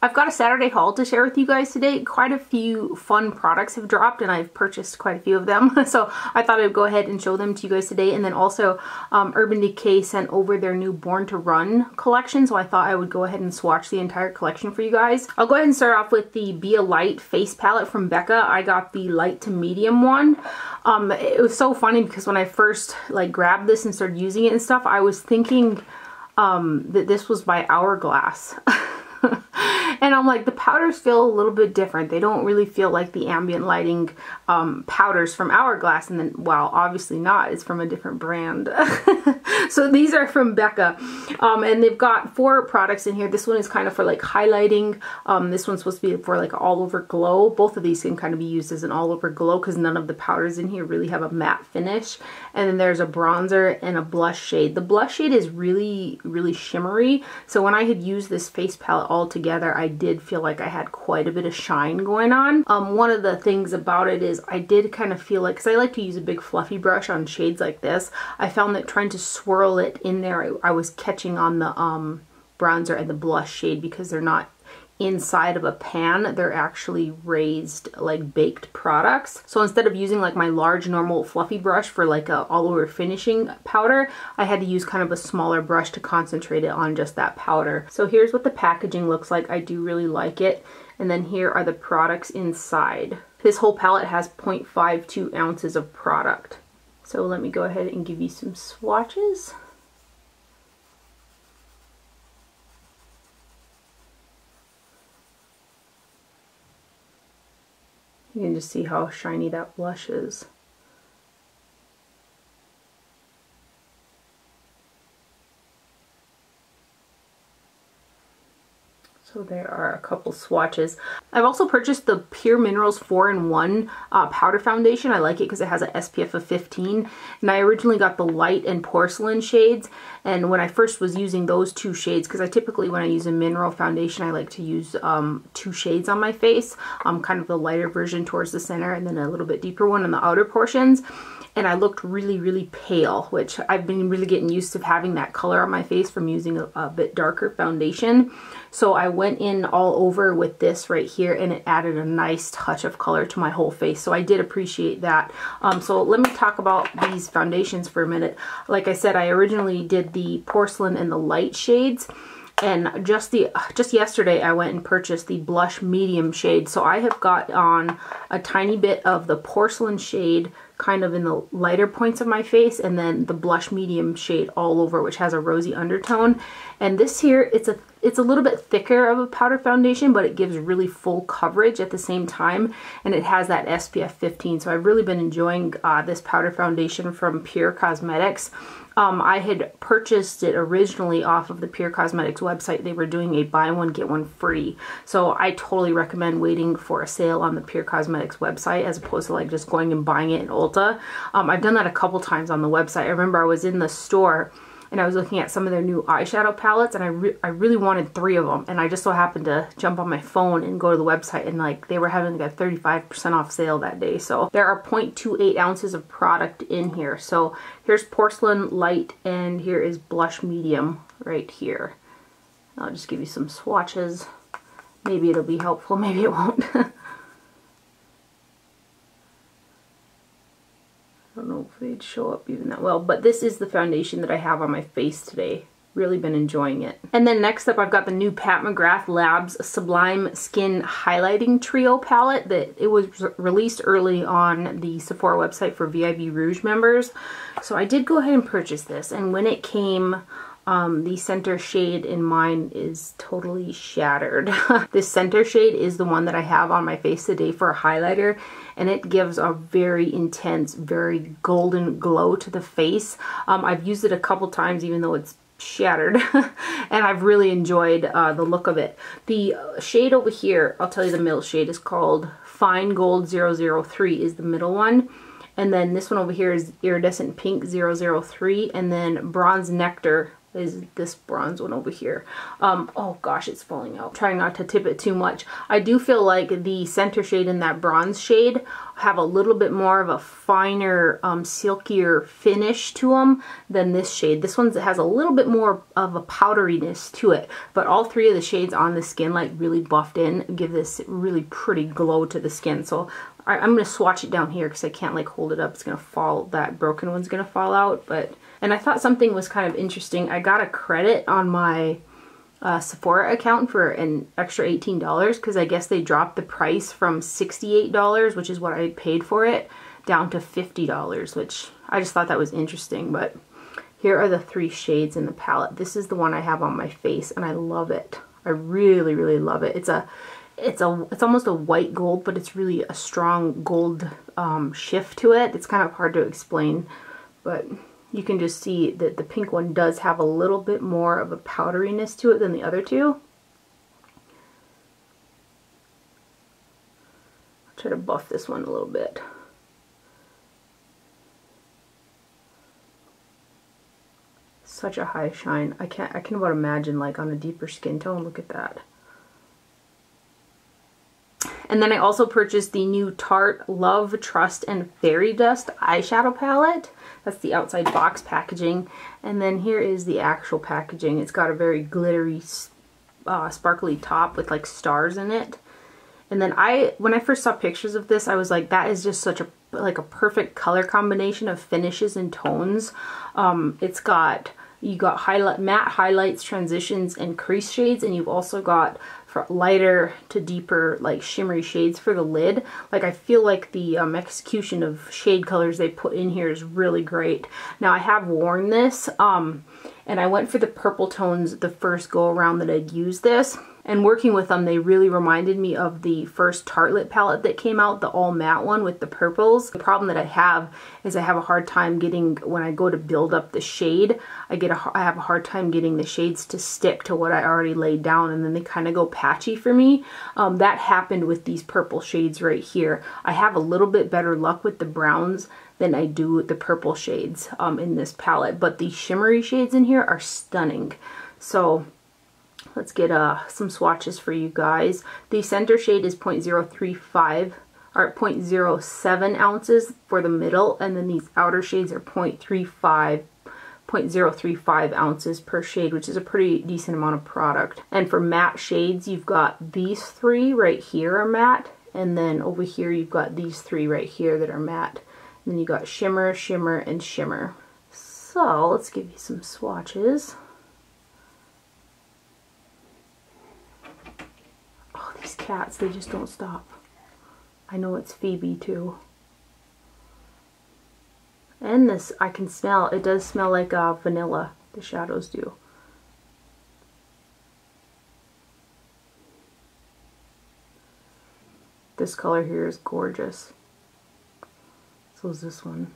I've got a Saturday haul to share with you guys today. Quite a few fun products have dropped and I've purchased quite a few of them. So I thought I'd go ahead and show them to you guys today. And then also Urban Decay sent over their new Born to Run collection. So I thought I would go ahead and swatch the entire collection for you guys. I'll go ahead and start off with the Be a Light face palette from Becca. I got the light to medium one. It was so funny because when I first like grabbed this and started using it and stuff, I was thinking that this was by Hourglass. And I'm like, the powders feel a little bit different. They don't really feel like the ambient lighting powders from Hourglass. And then, well, obviously not. It's from a different brand. So these are from Becca. And they've got 4 products in here. This one is kind of for like highlighting. This one's supposed to be for like all over glow. Both of these can kind of be used as an all over glow because none of the powders in here really have a matte finish. And then there's a bronzer and a blush shade. The blush shade is really, really shimmery. So when I had used this face palette all together, I did feel like I had quite a bit of shine going on. One of the things about it is I did kind of feel like, because I like to use a big fluffy brush on shades like this, I found that trying to swirl it in there, I was catching on the bronzer and the blush shade because they're not inside of a pan, they're actually raised like baked products. So instead of using like my large normal fluffy brush for like a all over finishing powder, I had to use kind of a smaller brush to concentrate it on just that powder. So here's what the packaging looks like. I do really like it. And then here are the products inside. This whole palette has 0.52 ounces of product. So let me go ahead and give you some swatches. You can just see how shiny that blush is. So there are a couple swatches. I've also purchased the Pure Minerals 4-in-1 powder foundation. I like it because it has an SPF of 15. And I originally got the light and porcelain shades. And when I first was using those 2 shades, because I typically when I use a mineral foundation, I like to use 2 shades on my face. Kind of the lighter version towards the center and then a little bit deeper one on the outer portions. And I looked really, really pale, which I've been really getting used to having that color on my face from using a bit darker foundation. So I went in all over with this right here and it added a nice touch of color to my whole face. So I did appreciate that. So let me talk about these foundations for a minute. Like I said, I originally did the porcelain and the light shades. And just yesterday I went and purchased the blush medium shade. So I have got on a tiny bit of the porcelain shade kind of in the lighter points of my face, and then the blush medium shade all over, which has a rosy undertone. And this here, it's a little bit thicker of a powder foundation, but it gives really full coverage at the same time, and it has that SPF 15. So I've really been enjoying this powder foundation from Pure Cosmetics. I had purchased it originally off of the Pure Cosmetics website. They were doing a buy one get one free. So I totally recommend waiting for a sale on the Pure Cosmetics website as opposed to like just going and buying it in Ulta. I've done that a couple times on the website. I remember I was in the store and I was looking at some of their new eyeshadow palettes, and I really wanted 3 of them, and I just so happened to jump on my phone and go to the website, and like they were having a 35% off sale that day. So there are 0.28 ounces of product in here. So here's porcelain light and here is blush medium right here. I'll just give you some swatches. Maybe it'll be helpful, maybe it won't. I don't know if they'd show up even that well, but this is the foundation that I have on my face today. Really been enjoying it. And then next up I've got the new Pat McGrath Labs Sublime Skin Highlighting Trio palette that it was released early on the Sephora website for VIB Rouge members. So I did go ahead and purchase this, and when it came, the center shade in mine is totally shattered. This center shade is the one that I have on my face today for a highlighter, and it gives a very intense, very golden glow to the face. I've used it a couple times even though it's shattered and I've really enjoyed the look of it. The shade over here, I'll tell you the middle shade, is called Fine Gold 003 is the middle one. And then this one over here is Iridescent Pink 003, and then Bronze Nectar is this bronze one over here. Oh gosh, it's falling out. Trying not to tip it too much. I do feel like the center shade and that bronze shade have a little bit more of a finer, silkier finish to them than this shade. This one has a little bit more of a powderiness to it, but all three of the shades on the skin, like really buffed in, give this really pretty glow to the skin. So I'm going to swatch it down here because I can't like hold it up. It's going to fall, that broken one's going to fall out. And I thought something was kind of interesting. I got a credit on my Sephora account for an extra $18 because I guess they dropped the price from $68, which is what I paid for it, down to $50, which I just thought that was interesting. But here are the three shades in the palette. This is the one I have on my face and I love it. I really, really love it. It's almost a white gold, but it's really a strong gold shift to it. It's kind of hard to explain, but you can just see that the pink one does have a little bit more of a powderiness to it than the other two. I'll try to buff this one a little bit. Such a high shine. I can about imagine like on a deeper skin tone. Look at that. And then I also purchased the new Tarte Love, Trust, and Fairy Dust eyeshadow palette. That's the outside box packaging. And then here is the actual packaging. It's got a very glittery, sparkly top with like stars in it. And then when I first saw pictures of this, I was like, that is just such a perfect color combination of finishes and tones. You got matte highlights, transitions, and crease shades, and you've also got lighter to deeper like shimmery shades for the lid. Like I feel like the execution of shade colors they put in here is really great. Now I have worn this and I went for the purple tones the first go around that I'd used this. And working with them, they really reminded me of the first Tarte lip palette that came out, the all matte one with the purples. The problem that I have is I have a hard time getting, when I go to build up the shade, I have a hard time getting the shades to stick to what I already laid down, and then they kind of go patchy for me. That happened with these purple shades right here. I have a little bit better luck with the browns than I do with the purple shades in this palette, but the shimmery shades in here are stunning. So let's get some swatches for you guys. The center shade is 0.035 or 0.07 ounces for the middle, and then these outer shades are 0.035 ounces per shade, which is a pretty decent amount of product. And for matte shades, you've got these three right here are matte, and then over here you've got these three right here that are matte. And then you got shimmer, shimmer, and shimmer. So let's give you some swatches. These cats, they just don't stop. I know it's Phoebe too. And this, I can smell, it does smell like vanilla, the shadows do. This color here is gorgeous. So is this one.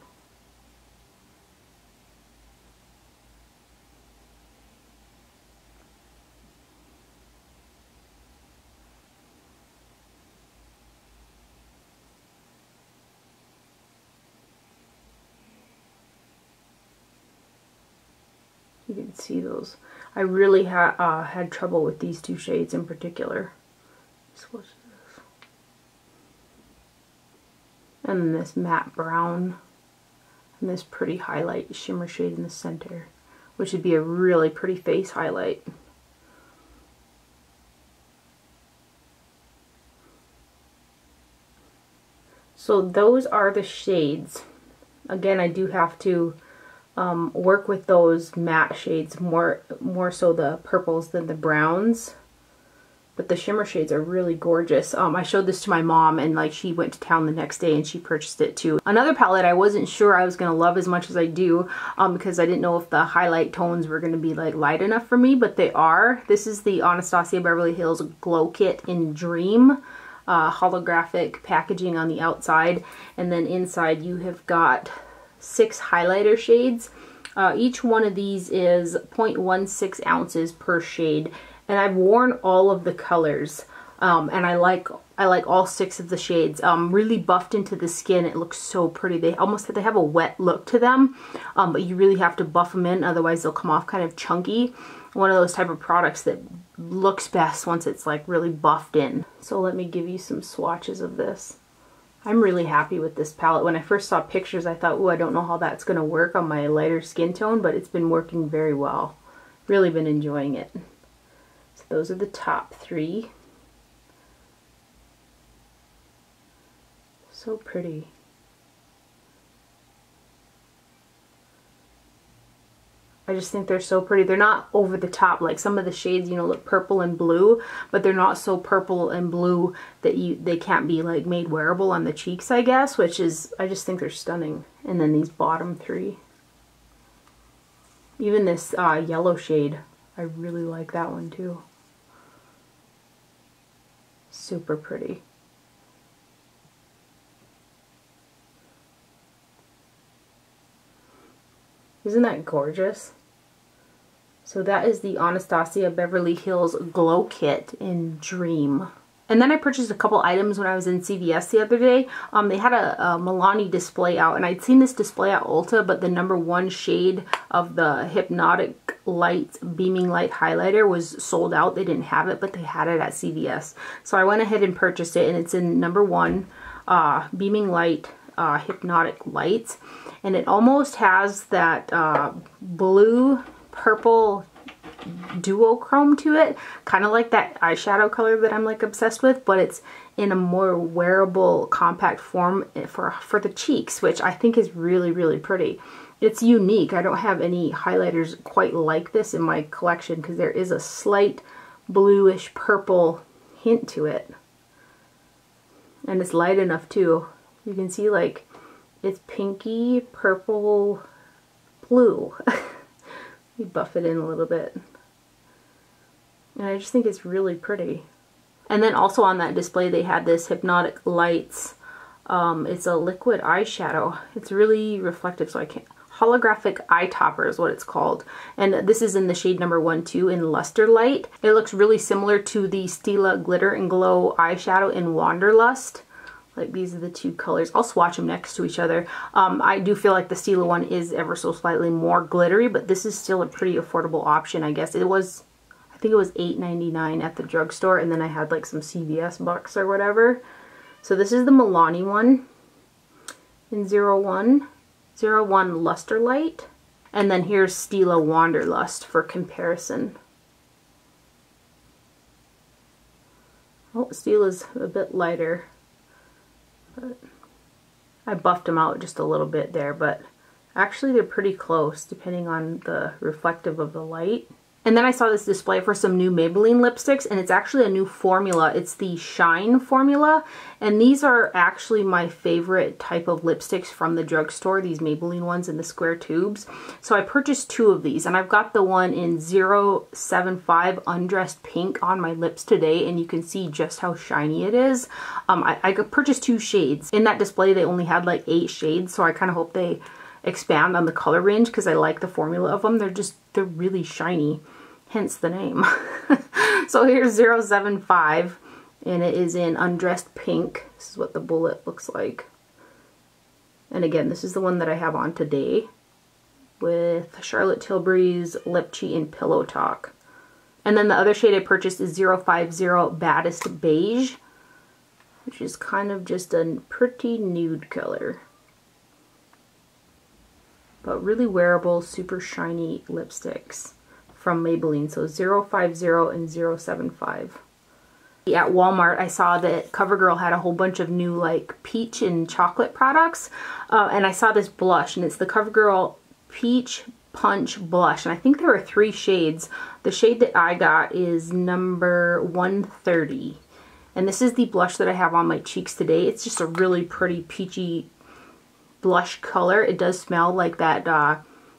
You can see those. I really had trouble with these two shades in particular. Swatch this. And then this matte brown. And this pretty highlight shimmer shade in the center, which would be a really pretty face highlight. So those are the shades. Again, I do have to work with those matte shades more so the purples than the browns, but the shimmer shades are really gorgeous. I showed this to my mom, and like she went to town the next day and she purchased it too. Another palette I wasn't sure I was gonna love as much as I do, because I didn't know if the highlight tones were gonna be like light enough for me, but they are. This is the Anasazi Beverly Hills Glow Kit in Dream. Holographic packaging on the outside, and then inside you have got 6 highlighter shades. Each one of these is 0.16 ounces per shade, and I've worn all of the colors, and I like all 6 of the shades. Really buffed into the skin. It looks so pretty. They have a wet look to them, but you really have to buff them in, otherwise they'll come off kind of chunky. One of those type of products that looks best once it's like really buffed in. So let me give you some swatches of this. I'm really happy with this palette. When I first saw pictures, I thought, oh, I don't know how that's going to work on my lighter skin tone, but it's been working very well. Really been enjoying it. So those are the top 3. So pretty. I just think they're so pretty. They're not over the top like some of the shades, you know, look purple and blue, but they're not so purple and blue that they can't be like made wearable on the cheeks, I guess, which is, I just think they're stunning. And then these bottom 3. Even this yellow shade, I really like that one too. Super pretty. Isn't that gorgeous? So that is the Anasazi Beverly Hills Glow Kit in Dream. And then I purchased a couple items when I was in CVS the other day. They had a Milani display out, and I'd seen this display at Ulta, but the #1 shade of the Hypnotic Lights Beaming Light Highlighter was sold out. They didn't have it, but they had it at CVS. So I went ahead and purchased it, and it's in #1 Beaming Light Hypnotic Lights. And it almost has that blue purple duochrome to it, kind of like that eyeshadow color that I'm like obsessed with, but it's in a more wearable compact form for the cheeks, which I think is really, really pretty. It's unique. I don't have any highlighters quite like this in my collection because there is a slight bluish purple hint to it, and it's light enough too. You can see like it's pinky purple blue. You buff it in a little bit. And I just think it's really pretty. And then also on that display they had this Hypnotic Lights. It's a liquid eyeshadow. It's really reflective, so I can't. Holographic Eye Topper is what it's called. And this is in the shade #1 too, in Luster Light. It looks really similar to the Stila Glitter and Glow eyeshadow in Wanderlust. Like these are the 2 colors. I'll swatch them next to each other. I do feel like the Stila one is ever so slightly more glittery, but this is still a pretty affordable option, I guess. It was, I think it was $8.99 at the drugstore, and then I had like some CVS bucks or whatever. So this is the Milani one in 01 Luster Light. And then here's Stila Wanderlust for comparison. Oh, Stila's a bit lighter. But I buffed them out just a little bit there, but actually they're pretty close depending on the reflective of the light. And then I saw this display for some new Maybelline lipsticks, and it's actually a new formula. It's the Shine formula, and these are actually my favorite type of lipsticks from the drugstore, these Maybelline ones in the square tubes. So I purchased 2 of these, and I've got the one in 075 Undressed Pink on my lips today, and you can see just how shiny it is. I purchased 2 shades. In that display they only had like 8 shades, so I kind of hope they expand on the color range because I like the formula of them. They're really shiny, hence the name. So here's 075, and it is in Undressed Pink. This is what the bullet looks like. And again, this is the one that I have on today with Charlotte Tilbury's Lip Cheat and Pillow Talk. And then the other shade I purchased is 050 Baddest Beige, which is kind of just a pretty nude color. But really wearable, super shiny lipsticks from Maybelline. So 050 and 075. At Walmart, I saw that Covergirl had a whole bunch of new like peach and chocolate products. And I saw this blush, and it's the Covergirl Peach Punch Blush. And I think there were 3 shades. The shade that I got is number 130. And this is the blush that I have on my cheeks today. It's just a really pretty peachy blush color. It does smell like that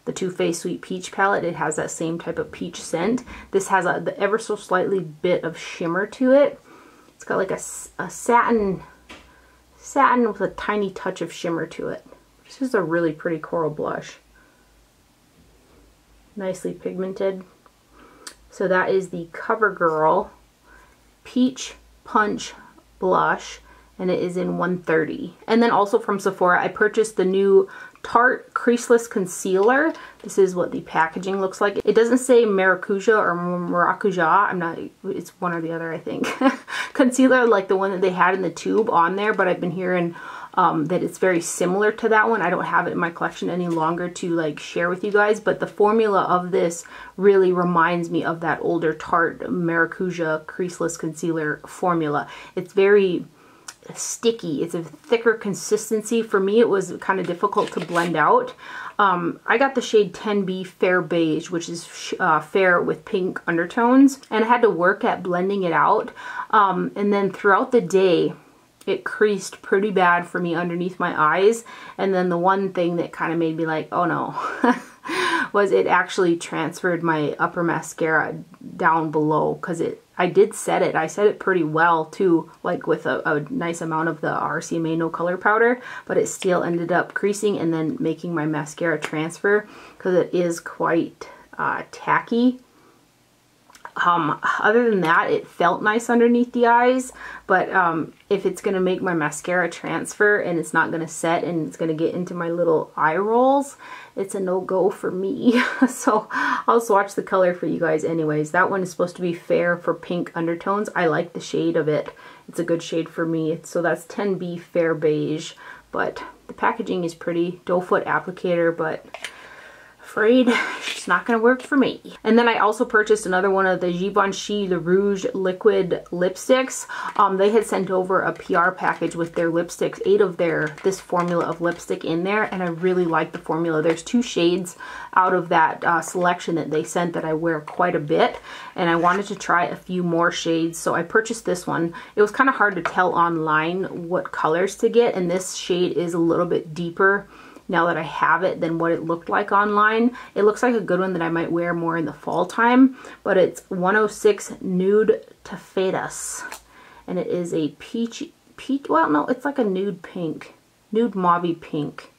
the Too Faced Sweet Peach palette. It has that same type of peach scent. This has the ever so slightly bit of shimmer to it. It's got like a satin with a tiny touch of shimmer to it. This is a really pretty coral blush. Nicely pigmented. So that is the Covergirl Peach Punch Blush, and it is in 130. And then also from Sephora, I purchased the new Tarte Creaseless Concealer. This is what the packaging looks like. It doesn't say Maracuja or Maracuja. It's one or the other, I think. Concealer like the one that they had in the tube on there, but I've been hearing that it's very similar to that one. I don't have it in my collection any longer to like share with you guys, but the formula of this really reminds me of that older Tarte Maracuja Creaseless Concealer formula. It's very sticky. It's a thicker consistency. For me, it was kind of difficult to blend out. I got the shade 10B Fair Beige, which is fair with pink undertones, and I had to work at blending it out. And then throughout the day, it creased pretty bad for me underneath my eyes. And then the one thing that kind of made me like, oh no, was it actually transferred my upper mascara down below, because I did set it. I set it pretty well too, like with a nice amount of the RCMA No Color Powder, but it still ended up creasing and then making my mascara transfer, because it is quite tacky. Other than that, it felt nice underneath the eyes, but if it's going to make my mascara transfer and it's not going to set and it's going to get into my little eye rolls, it's a no-go for me. So I'll swatch the color for you guys anyways. That one is supposed to be fair for pink undertones. I like the shade of it. It's a good shade for me. So that's 10B Fair Beige, but the packaging is pretty. Doe foot applicator, but afraid it's not going to work for me. And then I also purchased another one of the Givenchy Le Rouge liquid lipsticks. They had sent over a PR package with their lipsticks, 8 of this formula of lipstick in there, and I really like the formula. There's 2 shades out of that selection that they sent that I wear quite a bit, and I wanted to try a few more shades, so I purchased this one. It was kind of hard to tell online what colors to get, and this shade is a little bit deeper now that I have it than what it looked like online. It looks like a good one that I might wear more in the fall time, but it's 106 Nude Taffetas, and it is a peach, well no, it's like a nude pink, nude mauvey pink.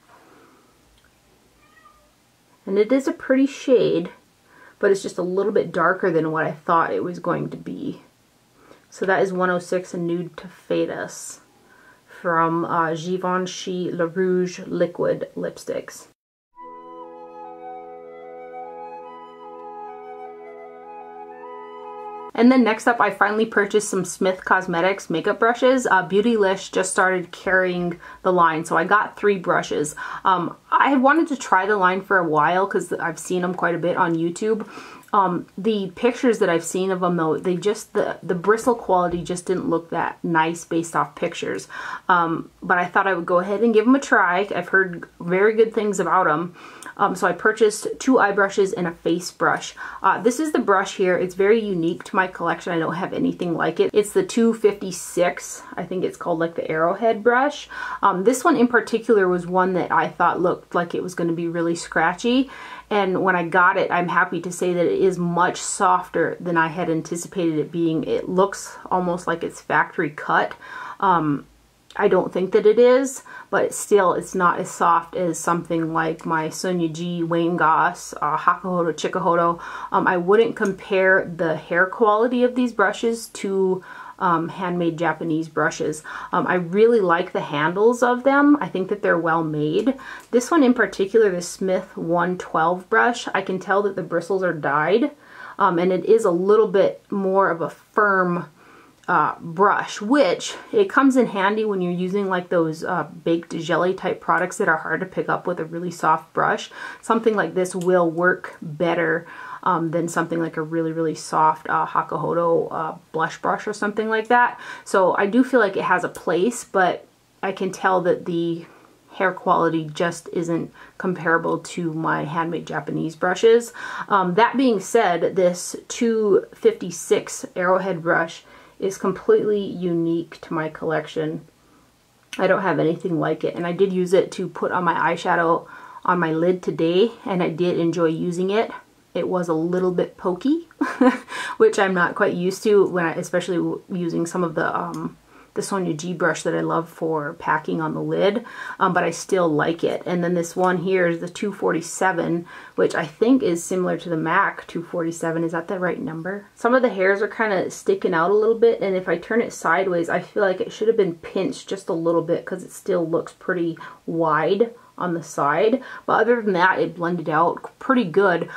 And it is a pretty shade, but it's just a little bit darker than what I thought it was going to be. So that is 106 Nude Taffetas from Givenchy Le Rouge liquid lipsticks. And then next up, I finally purchased some Smith Cosmetics makeup brushes. Beautylish just started carrying the line, so I got 3 brushes. I had wanted to try the line for a while because I've seen them quite a bit on YouTube. The pictures that I've seen of them though, they just, the bristle quality just didn't look that nice based off pictures. But I thought I would go ahead and give them a try. I've heard very good things about them. So I purchased 2 eye brushes and a face brush. This is the brush here. It's very unique to my collection. I don't have anything like it. It's the 256. I think it's called like the Arrowhead brush. This one in particular was one that I thought looked like it was going to be really scratchy. And when I got it, I'm happy to say that it is much softer than I had anticipated it being. It looks almost like it's factory cut. I don't think that it is, but still it's not as soft as something like my Sonia G, Wayne Goss, Hakuhodo, Chikuhodo. I wouldn't compare the hair quality of these brushes to handmade Japanese brushes. I really like the handles of them. I think that they're well made. This one in particular, the Smith 112 brush, I can tell that the bristles are dyed, and it is a little bit more of a firm brush, which it comes in handy when you're using like those baked jelly type products that are hard to pick up with a really soft brush. Something like this will work better than something like a really soft Hakuhodo blush brush or something like that. So I do feel like it has a place, but I can tell that the hair quality just isn't comparable to my handmade Japanese brushes. That being said, this 256 Arrowhead brush is completely unique to my collection. I don't have anything like it, and I did use it to put on my eyeshadow on my lid today, and I did enjoy using it. It was a little bit pokey, which I'm not quite used to when especially using some of the Sonia G brush that I love for packing on the lid, but I still like it. And then this one here is the 247, which I think is similar to the MAC 247. Is that the right number? Some of the hairs are kind of sticking out a little bit, and if I turn it sideways, I feel like it should have been pinched just a little bit because it still looks pretty wide on the side. But other than that, it blended out pretty good.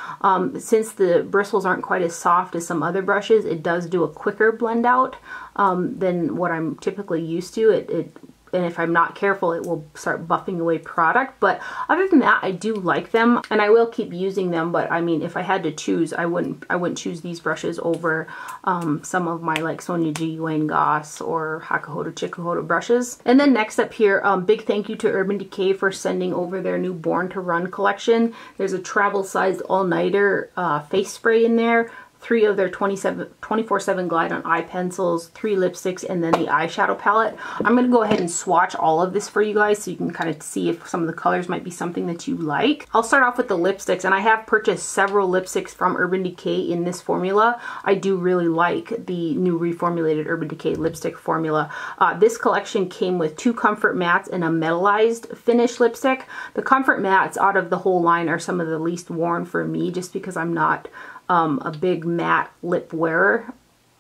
Since the bristles aren't quite as soft as some other brushes, it does do a quicker blend out than what I'm typically used to. It and if I'm not careful, it will start buffing away product. But other than that, I do like them, and I will keep using them. But I mean, if I had to choose, I wouldn't choose these brushes over some of my like Sonia G, Wayne Goss, or Hakuhodo Chikuhodo brushes. And then next up here, big thank you to Urban Decay for sending over their new Born to Run collection. There's a travel-sized all-nighter face spray in there, 3 of their 24/7 Glide on eye pencils, 3 lipsticks, and then the eyeshadow palette. I'm going to go ahead and swatch all of this for you guys so you can kind of see if some of the colors might be something that you like. I'll start off with the lipsticks, and I have purchased several lipsticks from Urban Decay in this formula. I do really like the new reformulated Urban Decay lipstick formula. This collection came with 2 Comfort Mattes and a metallized finish lipstick. The Comfort Mattes out of the whole line are some of the least worn for me, just because I'm not a big matte lip wearer,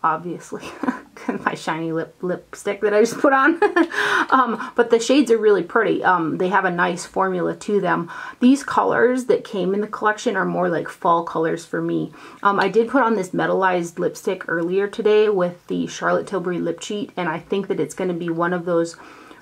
obviously. My shiny lipstick that I just put on. But the shades are really pretty. They have a nice formula to them. These colors that came in the collection are more like fall colors for me. I did put on this metallized lipstick earlier today with the Charlotte Tilbury Lip Cheat, and I think that it's going to be one of those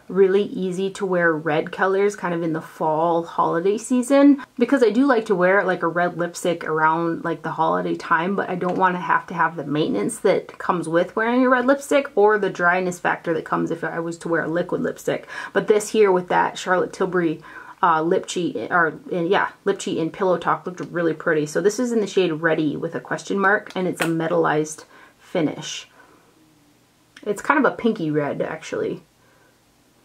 really easy to wear red colors kind of in the fall holiday season, because I do like to wear like a red lipstick around like the holiday time, but I don't want to have the maintenance that comes with wearing a red lipstick or the dryness factor that comes if I was to wear a liquid lipstick. But this here with that Charlotte Tilbury lip cheat, lip cheat in Pillow Talk looked really pretty. So this is in the shade Ready with a question mark, and it's a metallized finish. It's kind of a pinky red actually.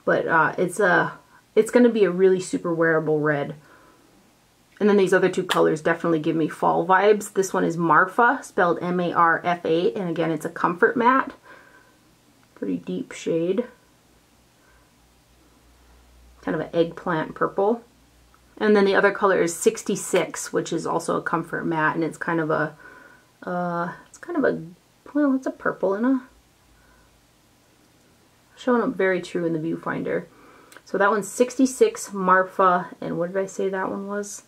But it's going to be a really super wearable red. And then these other 2 colors definitely give me fall vibes. This one is Marfa, spelled M-A-R-F-A, and again it's a Comfort Matte. Pretty deep shade. Kind of an eggplant purple. And then the other color is 66, which is also a Comfort Matte, and it's kind of a, well, it's a purple and a, showing up very true in the viewfinder. So that one's 66 Marfa, and what did I say that one was?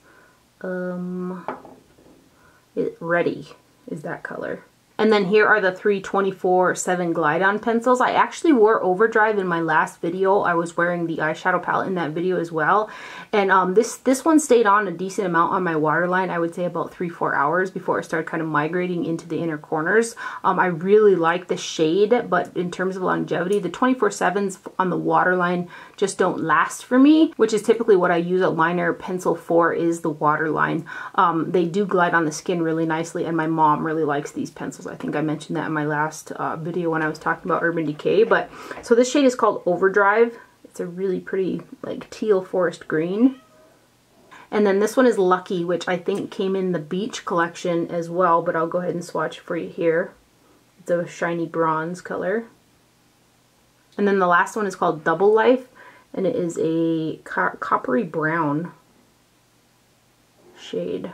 Ready is that color. And then here are the 3 24/7 Glide On pencils. I actually wore Overdrive in my last video. I was wearing the eyeshadow palette in that video as well. And this one stayed on a decent amount on my waterline. I would say about 3-4 hours before it started kind of migrating into the inner corners. I really like the shade, but in terms of longevity, the 24/7s on the waterline just don't last for me, which is typically what I use a liner pencil for, is the waterline. They do glide on the skin really nicely, and my mom really likes these pencils. I think I mentioned that in my last video when I was talking about Urban Decay. But so this shade is called Overdrive. It's a really pretty like teal forest green. And then this one is Lucky, which I think came in the Beach collection as well, but I'll go ahead and swatch for you here. It's a shiny bronze color. And then the last one is called Double Life, and it is a coppery brown shade.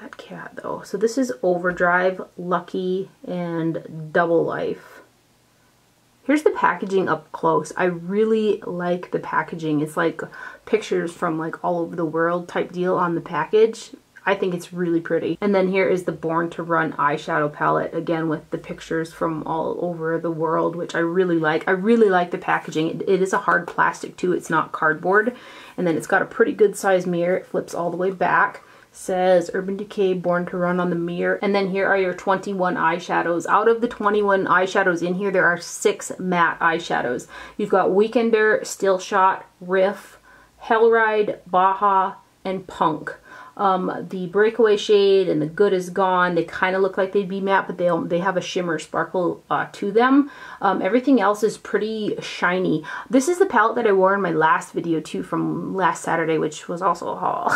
That cat though. So this is Overdrive, Lucky, and Double Life. Here's the packaging up close. I really like the packaging. It's like pictures from like all over the world type deal on the package. I think it's really pretty. And then here is the Born to Run eyeshadow palette, again with the pictures from all over the world, which I really like. I really like the packaging. It is a hard plastic too, it's not cardboard. And then it's got a pretty good size mirror. It flips all the way back. Says Urban Decay Born to Run on the mirror. And then here are your 21 eyeshadows. Out of the 21 eyeshadows in here, there are 6 matte eyeshadows. You've got Weekender, Still Shot, Riff, Hellride, Baja, and Punk. The Breakaway shade and the Good Is Gone, they kind of look like they'd be matte, but they have a shimmer sparkle to them. Everything else is pretty shiny. This is the palette that I wore in my last video too, from last Saturday, which was also a haul.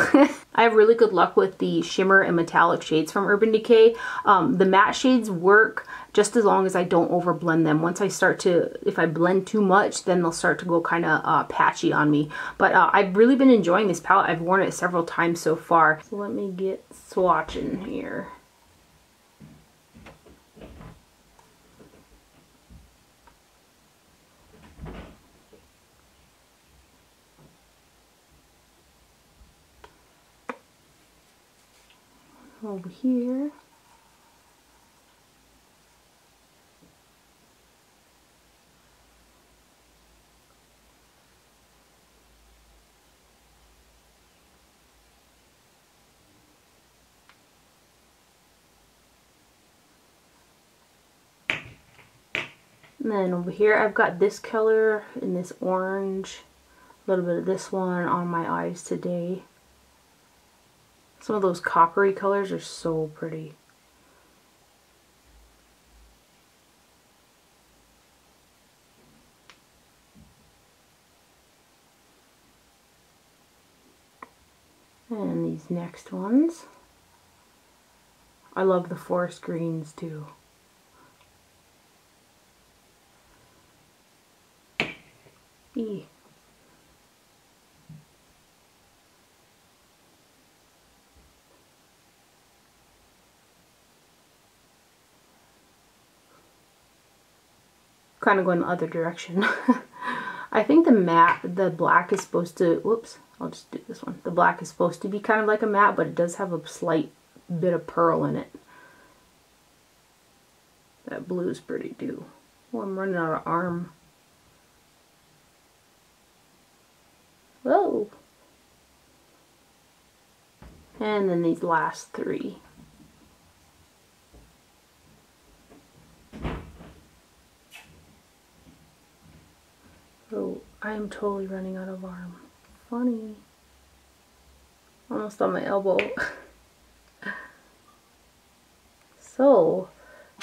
I have really good luck with the shimmer and metallic shades from Urban Decay. The matte shades work just as long as I don't overblend them. Once I start to, if I blend too much, then they'll start to go kind of patchy on me. But I've really been enjoying this palette. I've worn it several times so far. So let me get swatching here. Over here. And then over here I've got this color in this orange, a little bit of this one on my eyes today. Some of those coppery colors are so pretty. And these next ones, I love the forest greens too. E. Kind of going the other direction. I think the black is supposed to, whoops, I'll just do this one. The black is supposed to be kind of like a matte, but it does have a slight bit of pearl in it. That blue is pretty too. Oh, I'm running out of arm. Whoa. And then these last three. Oh, I am totally running out of arm. Funny. Almost on my elbow. So,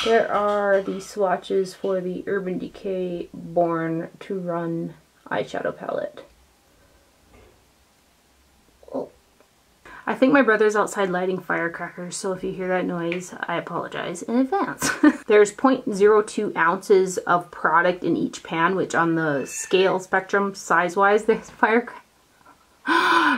there are the swatches for the Urban Decay Born to Run eyeshadow palette. Oh. I think my brother's outside lighting firecrackers, so if you hear that noise, I apologize in advance. There's 0.02 ounces of product in each pan, which on the scale spectrum, size-wise, there's firecrackers.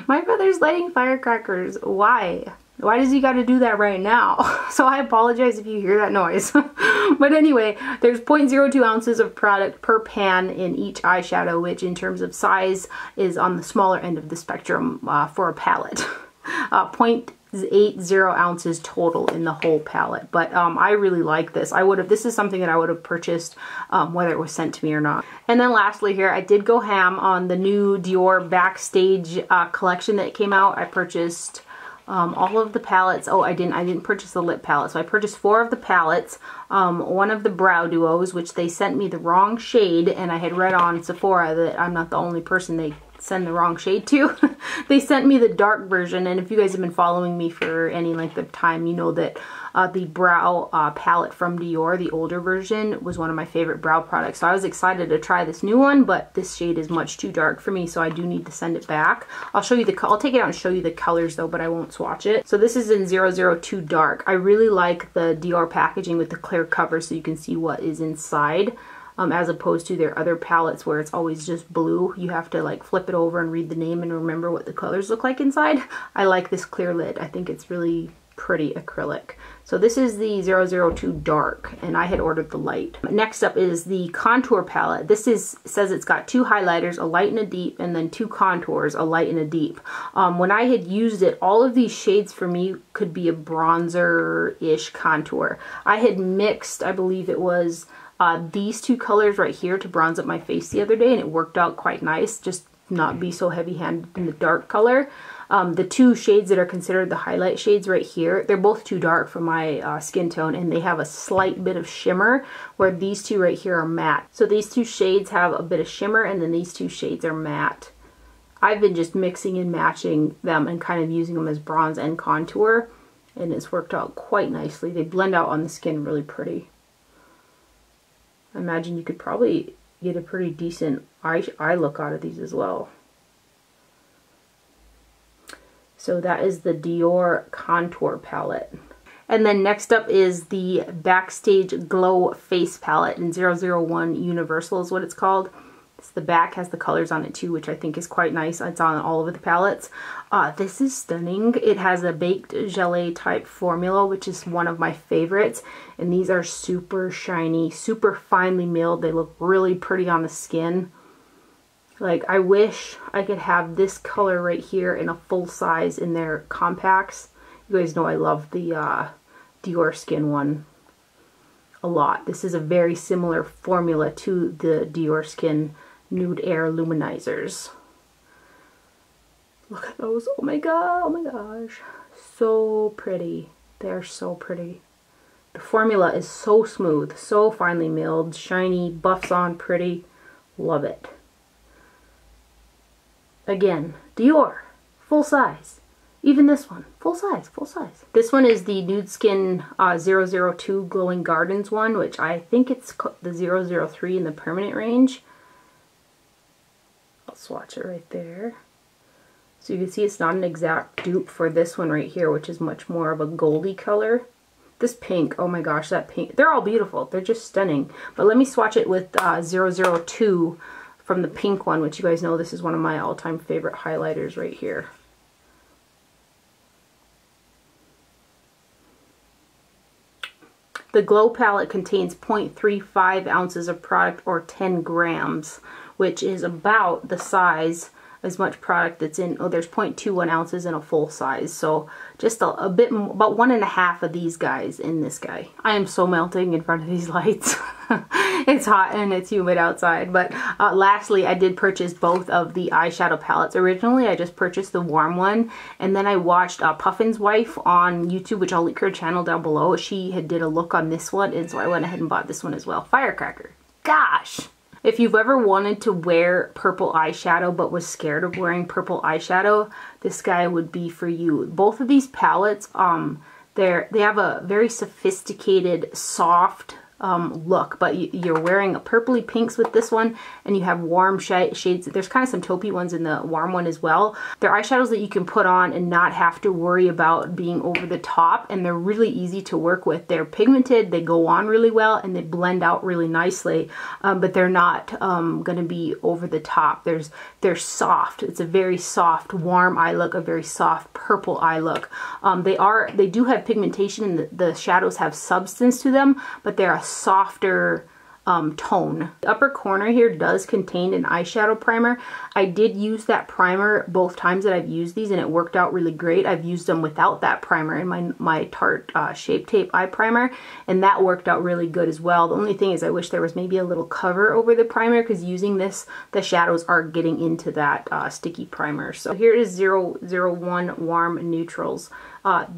My brother's lighting firecrackers. Why? Why does he got to do that right now? So I apologize if you hear that noise. But anyway, there's 0.02 ounces of product per pan in each eyeshadow, which in terms of size is on the smaller end of the spectrum for a palette. 0.80 ounces total in the whole palette. But I really like this. This is something that I would have purchased whether it was sent to me or not. And then lastly here, I did go ham on the new Dior Backstage collection that came out. I purchased all of the palettes. Oh, I didn't purchase the lip palette. So I purchased 4 of the palettes, one of the brow duos, which they sent me the wrong shade, and I had read on Sephora that I'm not the only person they send the wrong shade to. They sent me the dark version, and if you guys have been following me for any length of time, you know that the brow palette from Dior, the older version, was one of my favorite brow products. So I was excited to try this new one, but this shade is much too dark for me, so I do need to send it back. I'll take it out and show you the colors though, but I won't swatch it. So this is in 002 Dark. I really like the Dior packaging with the clear cover so you can see what is inside. As opposed to their other palettes where it's always just blue. You have to like flip it over and read the name and remember what the colors look like inside. I like this clear lid. I think it's really pretty acrylic. So this is the 002 Dark, and I had ordered the light. Next up is the contour palette. This says it's got 2 highlighters, a light and a deep, and then 2 contours, a light and a deep. When I had used it, all of these shades for me could be a bronzer-ish contour. I had mixed, I believe it was these 2 colors right here to bronze up my face the other day, and it worked out quite nice. Just not be so heavy-handed in the dark color. The 2 shades that are considered the highlight shades right here, they're both too dark for my skin tone, and they have a slight bit of shimmer, where these 2 right here are matte. So these 2 shades have a bit of shimmer, and then these 2 shades are matte. I've been just mixing and matching them and kind of using them as bronze and contour, and it's worked out quite nicely. They blend out on the skin really pretty. I imagine you could probably get a pretty decent eye look out of these as well. So that is the Dior Contour Palette. And then next up is the Backstage Glow Face Palette in 001 Universal is what it's called. The back has the colors on it too, which I think is quite nice. It's on all of the palettes. This is stunning. It has a baked gelée type formula, which is one of my favorites. And these are super shiny, super finely milled. They look really pretty on the skin. Like, I wish I could have this color right here in a full size in their compacts. You guys know I love the Dior Skin one a lot. This is a very similar formula to the Dior Skin Nude Air Luminizers. Look at those. Oh my god, oh my gosh. So pretty. They're so pretty. The formula is so smooth, so finely milled, shiny, buffs on pretty. Love it. Again, Dior, full size. Even this one, full size, full size. This one is the Nude Skin 002 Glowing Gardens one, which I think it's the 003 in the permanent range. I'll swatch it right there. So you can see it's not an exact dupe for this one right here, which is much more of a goldy color. This pink, oh my gosh, that pink. They're all beautiful. They're just stunning. But let me swatch it with 002 from the pink one, which you guys know this is one of my all-time favorite highlighters right here. The Glow palette contains 0.35 ounces of product or 10 grams, which is about the size as much product that's in, oh, there's 0.21 ounces in a full size. So just a bit, about 1.5 of these guys in this guy. I am so melting in front of these lights. It's hot and it's humid outside. But lastly, I did purchase both of the eyeshadow palettes. Originally, I just purchased the warm one, and then I watched Puffin's wife on YouTube, which I'll link her channel down below. She had did a look on this one, and so I went ahead and bought this one as well. Firecracker. Gosh! If you've ever wanted to wear purple eyeshadow but was scared of wearing purple eyeshadow, this guy would be for you. Both of these palettes, they have a very sophisticated, soft look, but you're wearing a purpley pinks with this one, and you have warm shades. There's kind of some taupey ones in the warm one as well. They're eyeshadows that you can put on and not have to worry about being over the top, and they're really easy to work with. They're pigmented, they go on really well, and they blend out really nicely, but they're not going to be over the top. They're soft. It's a very soft, warm eye look, a very soft purple eye look. They do have pigmentation, and the shadows have substance to them, but they're a softer tone. The upper corner here does contain an eyeshadow primer. I did use that primer both times that I've used these, and it worked out really great. I've used them without that primer in my Tarte Shape Tape eye primer, and that worked out really good as well. The only thing is I wish there was maybe a little cover over the primer, because using this, the shadows are getting into that sticky primer. So here is 001 Warm Neutrals.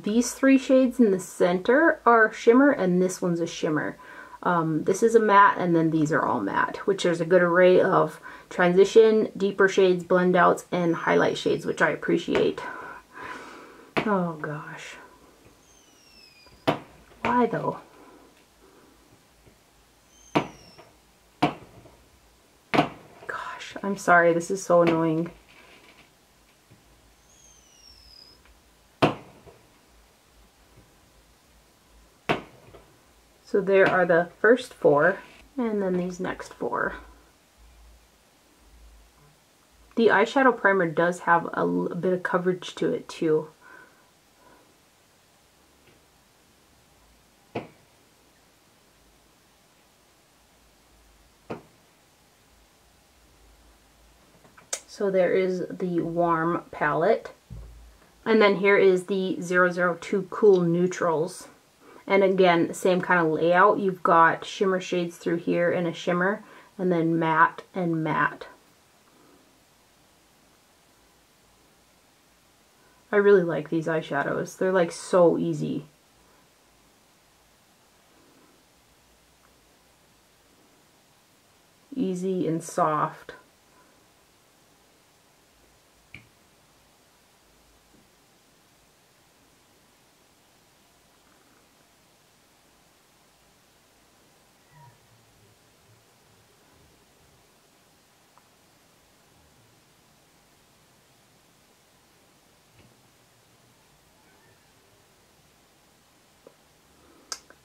These three shades in the center are shimmer, and this one's a shimmer. This is a matte, and then these are all matte, which there's a good array of transition, deeper shades, blend outs, and highlight shades, which I appreciate. Oh gosh. Why though? Gosh, I'm sorry, this is so annoying. So there are the first four, and then these next four. The eyeshadow primer does have a bit of coverage to it too. So there is the warm palette. And then here is the 002 Cool Neutrals. And again, same kind of layout. You've got shimmer shades through here and a shimmer, and then matte and matte. I really like these eyeshadows. They're like so easy. Easy and soft.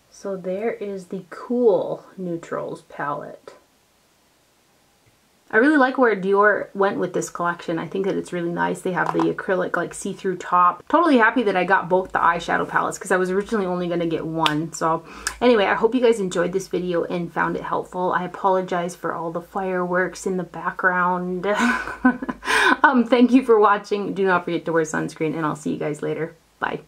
So there is the Cool Neutrals palette. I really like where Dior went with this collection. I think that it's really nice. They have the acrylic like see-through top. Totally happy that I got both the eyeshadow palettes, because I was originally only going to get one. So anyway, I hope you guys enjoyed this video and found it helpful. I apologize for all the fireworks in the background. Thank you for watching. Do not forget to wear sunscreen, and I'll see you guys later. Bye.